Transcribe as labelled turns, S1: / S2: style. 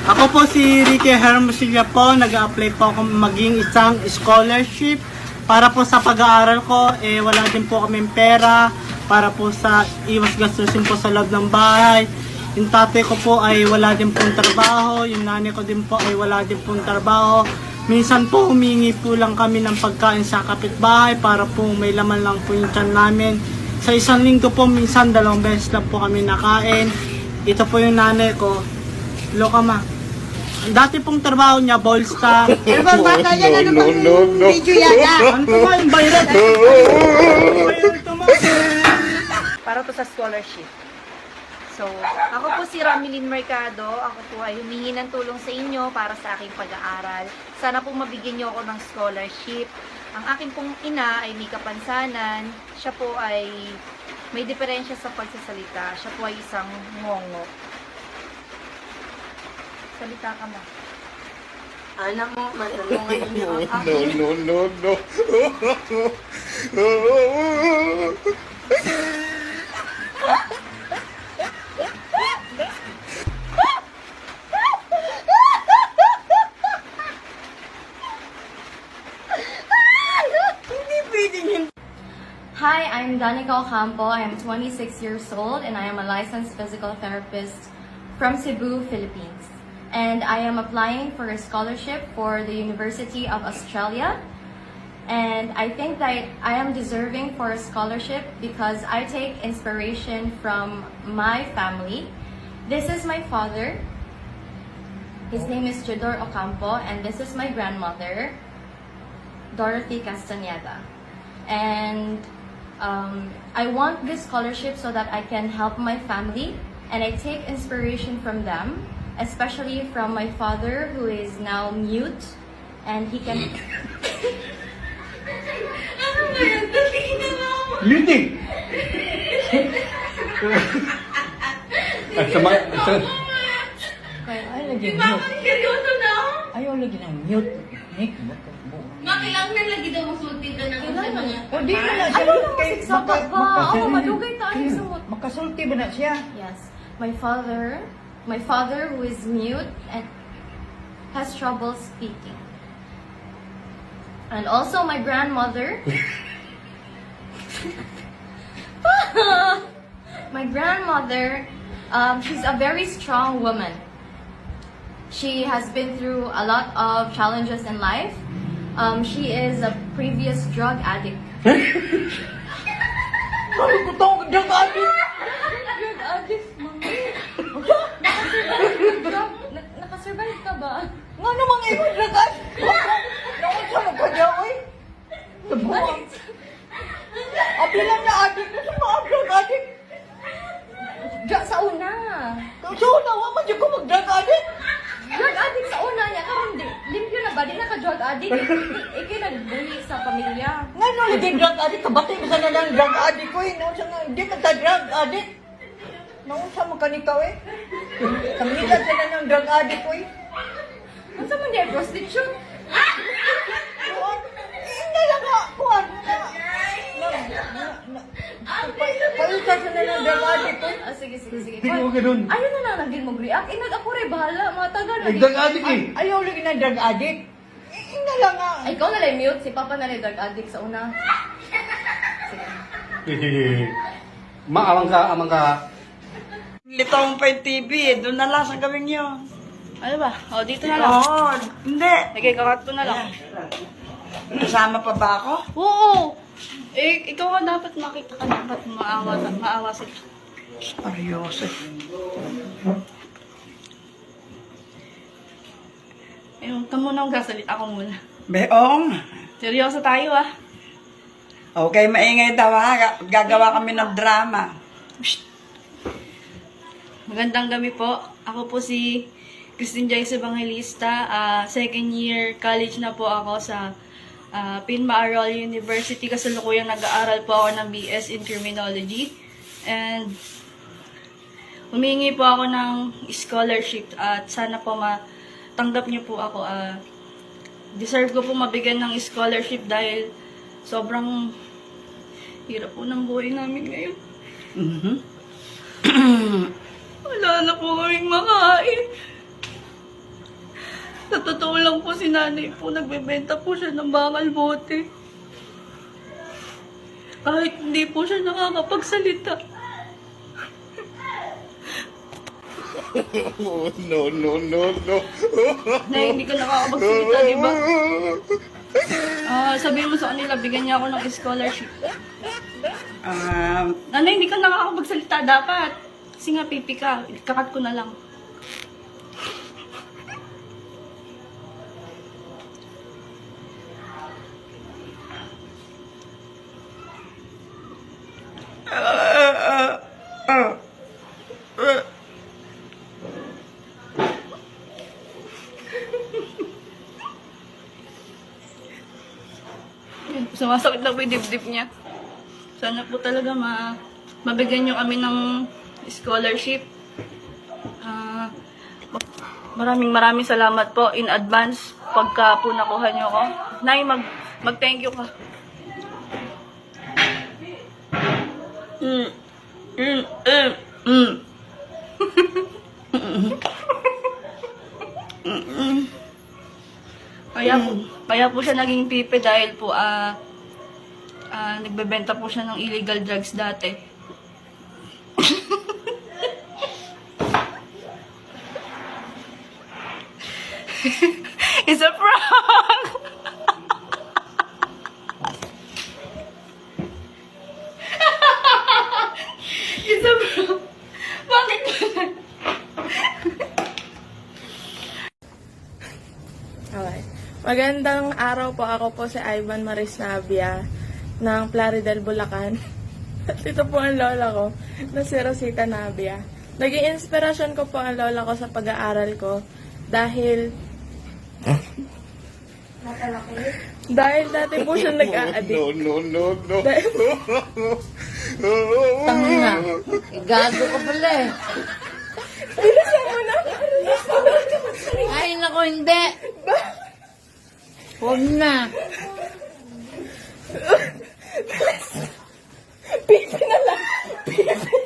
S1: Ako po si Ricky Hermosilla po, nag-a-apply po ako maging isang scholarship para po sa pag-aaral ko. Wala din po kaming pera para po sa iwas gastusin po sa loob ng bahay. Yung tatay ko po ay wala din pong trabaho, yung nanay ko din po ay wala din pong trabaho. Minsan po humingi po lang kami ng pagkain sa kapitbahay para po may laman lang po yung tiyan namin. Sa isang linggo po, minsan 2 beses lang po kami nakain. Ito po yung nanay ko. Loka ma. Dati pong trabaho niya, Bolsta.
S2: Ano ba bata yan? Ano bang video yata?
S1: Ano to ba yung bayran?
S3: Para to sa scholarship. So, ako po si Ramilin Mercado. Ako po ay humingi ng tulong sa inyo para sa aking pag-aaral. Sana po mabigyan niyo ako ng scholarship. Ang aking pong ina ay may kapansanan. Siya po ay may diferensya sa pagsasalita. Siya po ay isang ngongo. Salita ka ba?
S2: Anak mo, matulungan niyo ang akin.
S4: No.
S5: Hi, I'm Danica Ocampo. I am 26 years old and I am a licensed physical therapist from Cebu, Philippines. And I am applying for a scholarship for the University of Australia. And I think that I am deserving for a scholarship because I take inspiration from my family. This is my father. His name is Jodor Ocampo, and this is my grandmother, Dorothy Castañeda. And I want this scholarship so that I can help my family, and I take inspiration from them, especially from my father who is now mute, and he can... Ano ba yan?
S4: Muting! Sama,
S2: Ay, lagi
S3: Di ba ako
S2: mute.
S3: seryoso na?
S2: Ayaw lagi ng mute. Nick,
S3: Makilang na lagi daw masulti ka ng
S5: Kailangan
S3: mga.
S5: niya.
S2: o di mo na siya.
S5: Ayaw na magsagsapat ba? Ako, madugay tayo sa mut.
S2: Makasulti ba na siya?
S5: Yes, my father who is mute and has trouble speaking. And also my grandmother. My grandmother, she's a very strong woman. She has been through a lot of challenges in life. She is a previous drug addict.
S2: Ano ko tawag drug addict?
S5: Drug addict, mami. Nakasurvive ka ba?
S2: Nga namang ikaw drug addict? Naon siya magkadya, oy? Nabuwang. Abi lang na addict na sa mga drug addict.
S5: Sa una.
S2: So, nawa man dyan ko mag-drug addict?
S5: Drug addict sa una niya. Karon di limpyo na ba? Di na ka drug addict. Iki nagbuhi sa pamilya.
S2: Nga no, lagi drug addict. Kabati mo sana ng drug addict ko eh. Naon siya nga, hindi man ta drug addict. Naon siya makanika eh. Kamiligan siya na ng drug addict ko eh.
S5: Ano sa man niya? Prostitute?
S2: Hindi lang nga, kuhan mo na. Palitan siya na ng drug addict ko eh.
S5: Sige.
S4: Hindi ko ganun.
S5: Ayun na lang naging mag-react. Inag ako rin, bahala. Mga taga na.
S4: Nagdag adik eh.
S2: Ayaw lagi ng drug addict. Hindi lang nga.
S5: Ay, ikaw na lang mute. Si Papa na lang drug addict sa una.
S4: Amang ka.
S2: Litong pa yung TV eh. Doon na lang sa gawin yun.
S3: Ano ba? O, dito na lang.
S2: Oo, hindi.
S3: Nagkakakat ko na lang.
S2: Kasama pa ba ako?
S3: Oo! Ikaw ka dapat makita ka dapat maawa sila.
S2: Ayos eh.
S3: Ayun, ka muna ang gasalit. Ako muna.
S2: Beong.
S3: Seryoso tayo ah.
S2: Okay, maingay daw ha. Gagawa kami ng drama.
S3: Magandang gabi po. Ako po si Christine Joyce Evangelista. Second year college na po ako sa Pinma-Arroyo University. Kasalukuyang nag-aaral po ako ng BS in Criminology. And humingi po ako ng scholarship at sana po matanggap niyo po ako. Deserve ko po mabigyan ng scholarship dahil sobrang hirap po ng buhay namin ngayon. Wala na po kaming makain. Sa totoo lang po, si nanay po, nagbebenta po siya ng bakal bote. Kahit hindi po siya nakakapagsalita.
S4: Oh, no, no, no, no.
S3: Nay, hindi ka nakakapagsalita, di ba? Sabihin mo sa kanila, bigyan niya ako ng scholarship. Nanay, hindi ka nakakapagsalita dapat. Kasi nga, pipi ka. Kakat ko na lang. Sumasakit na po yung dibdib niya. Sana po talaga mabigyan niyo kami ng scholarship. Maraming salamat po in advance pagka po nakuha niyo ako. Nay, mag-thank you ka. Kaya po siya naging pipe dahil po nagbebenta po siya ng illegal drugs dati. It's a prank! It's a prank! Bakit ba?
S6: Okay. Magandang araw po. Ako po si Ivan Maris Navia ng Plaridel, Bulacan. At ito po ang lola ko na si Rosita Navia. Naging inspirasyon ko po ang lola ko sa pag-aaral ko dahil dati po siya nag-a-addict.
S4: No, no, no, no.
S2: Tanga. Gago ka pala eh.
S6: Bilisan mo na!
S2: Ay, naku, hindi. Huwag na.
S6: Pipi na lang! Pipi!